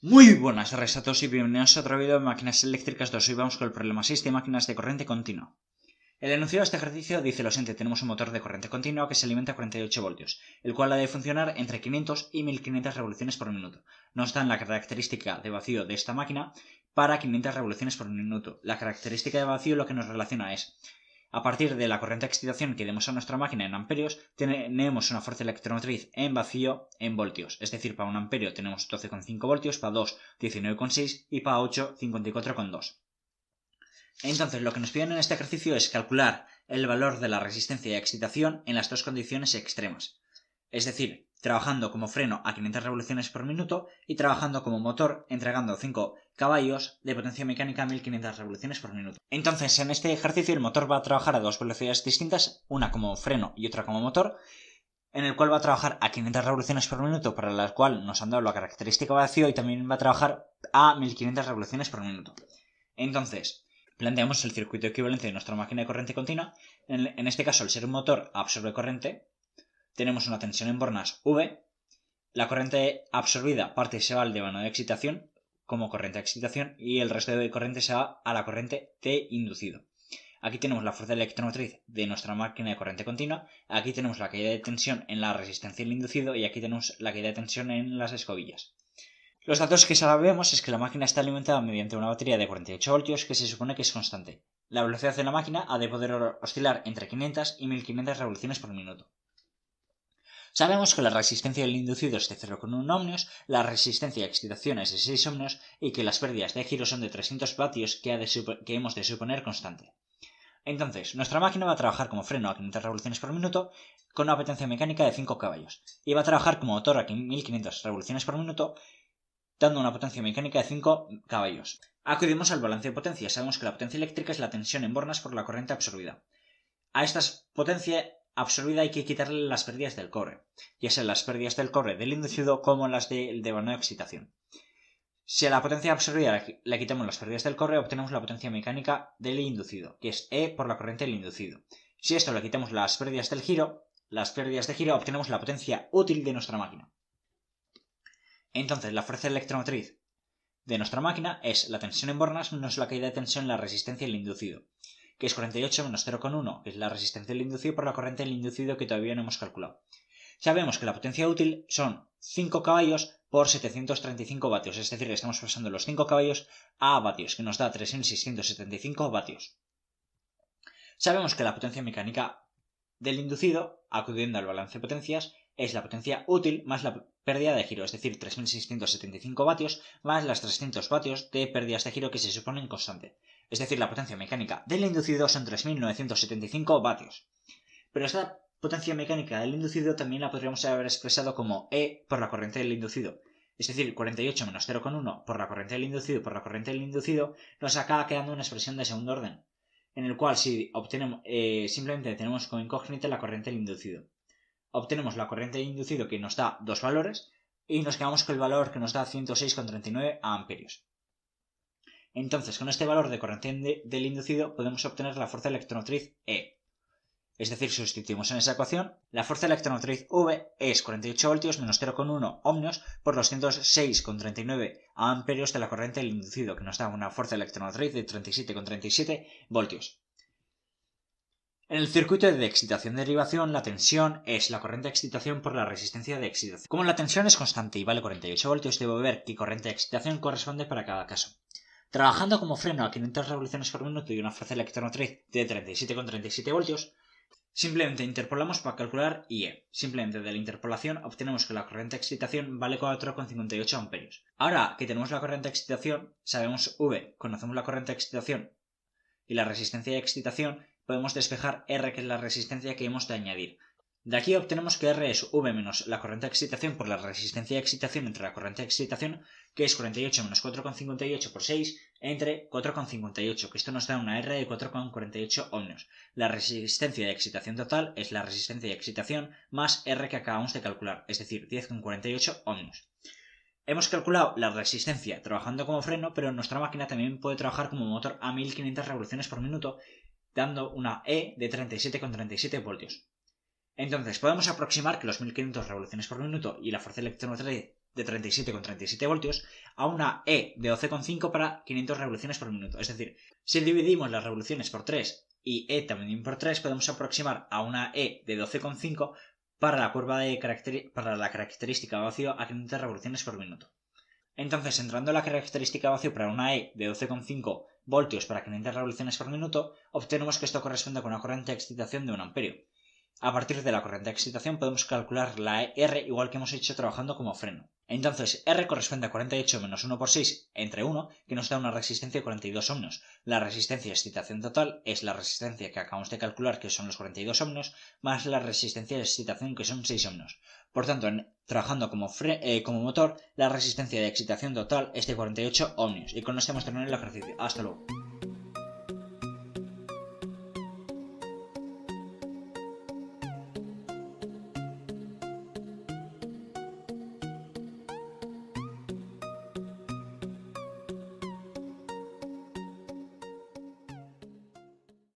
Muy buenas tardes a todos y bienvenidos a otro vídeo de máquinas eléctricas 2. Hoy vamos con el problema 6 de máquinas de corriente continua. El enunciado de este ejercicio dice lo siguiente: tenemos un motor de corriente continua que se alimenta a 48 voltios, el cual ha de funcionar entre 500 y 1500 revoluciones por minuto. Nos dan la característica de vacío de esta máquina para 500 revoluciones por minuto. La característica de vacío lo que nos relaciona es: a partir de la corriente de excitación que demos a nuestra máquina en amperios, tenemos una fuerza electromotriz en vacío en voltios. Es decir, para 1 amperio tenemos 12,5 voltios, para 2, 19,6 y para 8, 54,2. Entonces, lo que nos piden en este ejercicio es calcular el valor de la resistencia y excitación en las dos condiciones extremas. Es decir, trabajando como freno a 500 revoluciones por minuto y trabajando como motor entregando 5 caballos de potencia mecánica a 1500 revoluciones por minuto. Entonces, en este ejercicio el motor va a trabajar a dos velocidades distintas, una como freno y otra como motor, en el cual va a trabajar a 500 revoluciones por minuto, para la cual nos han dado la característica vacío, y también va a trabajar a 1500 revoluciones por minuto. Entonces, planteamos el circuito equivalente de nuestra máquina de corriente continua. En este caso, al ser un motor, absorbe corriente. Tenemos una tensión en bornas V. La corriente absorbida parte se va al devano de excitación como corriente de excitación y el resto de corriente se va a la corriente T inducido. Aquí tenemos la fuerza electromotriz de nuestra máquina de corriente continua. Aquí tenemos la caída de tensión en la resistencia del inducido y aquí tenemos la caída de tensión en las escobillas. Los datos que sabemos es que la máquina está alimentada mediante una batería de 48 voltios que se supone que es constante. La velocidad de la máquina ha de poder oscilar entre 500 y 1500 revoluciones por minuto. Sabemos que la resistencia del inducido es de 0,1 ohmios, la resistencia de excitación es de 6 ohmios y que las pérdidas de giro son de 300 vatios que hemos de suponer constante. Entonces, nuestra máquina va a trabajar como freno a 500 revoluciones por minuto con una potencia mecánica de 5 caballos y va a trabajar como motor a 1500 revoluciones por minuto dando una potencia mecánica de 5 caballos. Acudimos al balance de potencia. Sabemos que la potencia eléctrica es la tensión en bornas por la corriente absorbida. A esta potencia absorbida hay que quitarle las pérdidas del cobre, ya sean las pérdidas del cobre del inducido como las del devano de excitación. Si a la potencia absorbida le quitamos las pérdidas del cobre, obtenemos la potencia mecánica del inducido, que es E por la corriente del inducido. Si a esto le quitamos las pérdidas del giro, obtenemos la potencia útil de nuestra máquina. Entonces, la fuerza electromotriz de nuestra máquina es la tensión en bornas menos la caída de tensión en la resistencia del inducido, que es 48 menos 0,1, que es la resistencia del inducido por la corriente del inducido que todavía no hemos calculado. Sabemos que la potencia útil son 5 caballos por 735 vatios, es decir, estamos pasando los 5 caballos a vatios, que nos da 3675 vatios. Sabemos que la potencia mecánica del inducido, acudiendo al balance de potencias, es la potencia útil más la pérdida de giro, es decir, 3675 vatios más las 300 vatios de pérdidas de giro que se suponen constante. Es decir, la potencia mecánica del inducido son 3975 vatios. Pero esta potencia mecánica del inducido también la podríamos haber expresado como E por la corriente del inducido. Es decir, 48 menos 0,1 por la corriente del inducido nos acaba quedando una expresión de segundo orden, en el cual si obtenemos, simplemente tenemos como incógnita la corriente del inducido. Obtenemos la corriente del inducido que nos da dos valores y nos quedamos con el valor que nos da 106,39 amperios. Entonces, con este valor de corriente del inducido podemos obtener la fuerza electromotriz E. Es decir, sustituimos en esa ecuación, la fuerza electromotriz V es 48 voltios menos 0,1 ohmios por los 106,39 amperios de la corriente del inducido, que nos da una fuerza electromotriz de 37,37 voltios. En el circuito de excitación de derivación, la tensión es la corriente de excitación por la resistencia de excitación. Como la tensión es constante y vale 48 voltios, debo ver qué corriente de excitación corresponde para cada caso. Trabajando como freno a 500 revoluciones por minuto y una fuerza electromotriz de 37,37 voltios, simplemente interpolamos para calcular IE. Simplemente de la interpolación obtenemos que la corriente de excitación vale 4,58 amperios. Ahora que tenemos la corriente de excitación, sabemos V, conocemos la corriente de excitación y la resistencia de excitación, podemos despejar R, que es la resistencia que hemos de añadir. De aquí obtenemos que R es V menos la corriente de excitación por la resistencia de excitación entre la corriente de excitación, que es 48 menos 4,58 por 6 entre 4,58, que esto nos da una R de 4,48 ohmios. La resistencia de excitación total es la resistencia de excitación más R que acabamos de calcular, es decir, 10,48 ohmios. Hemos calculado la resistencia trabajando como freno, pero nuestra máquina también puede trabajar como motor a 1500 revoluciones por minuto, dando una E de 37,37 voltios. Entonces, podemos aproximar que los 1500 revoluciones por minuto y la fuerza electromotriz de 37,37 voltios a una E de 12,5 para 500 revoluciones por minuto. Es decir, si dividimos las revoluciones por 3 y E también por 3, podemos aproximar a una E de 12,5 para la curva para la característica vacío a 500 revoluciones por minuto. Entonces, entrando la característica vacío para una E de 12,5 voltios para 500 revoluciones por minuto, obtenemos que esto corresponde con una corriente de excitación de 1 amperio. A partir de la corriente de excitación podemos calcular la R igual que hemos hecho trabajando como freno. Entonces R corresponde a 48 menos 1 por 6 entre 1, que nos da una resistencia de 42 ohmios. La resistencia de excitación total es la resistencia que acabamos de calcular, que son los 42 ohmios, más la resistencia de excitación, que son 6 ohmios. Por tanto, trabajando como motor, la resistencia de excitación total es de 48 ohmios. Y con esto hemos terminado el ejercicio. Hasta luego.